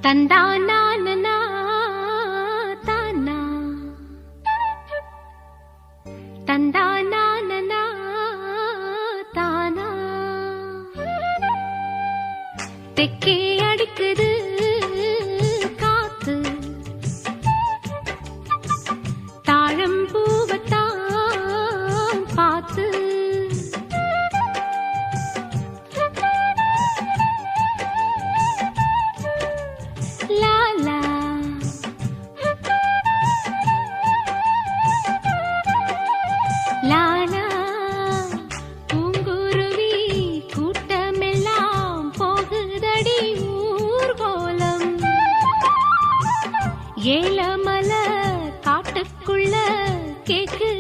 தந்தானா தானா தந்தானா தானா தெக்கே அடிக்குது காத்து தாழம் பூவத்தான் பார்த்து லாலா லாலா பூங்குருவி கூட்டமெல்லாம் போகுதடி ஊர்கோலம் ஏலமல காட்டுக்குள்ள கேக்கு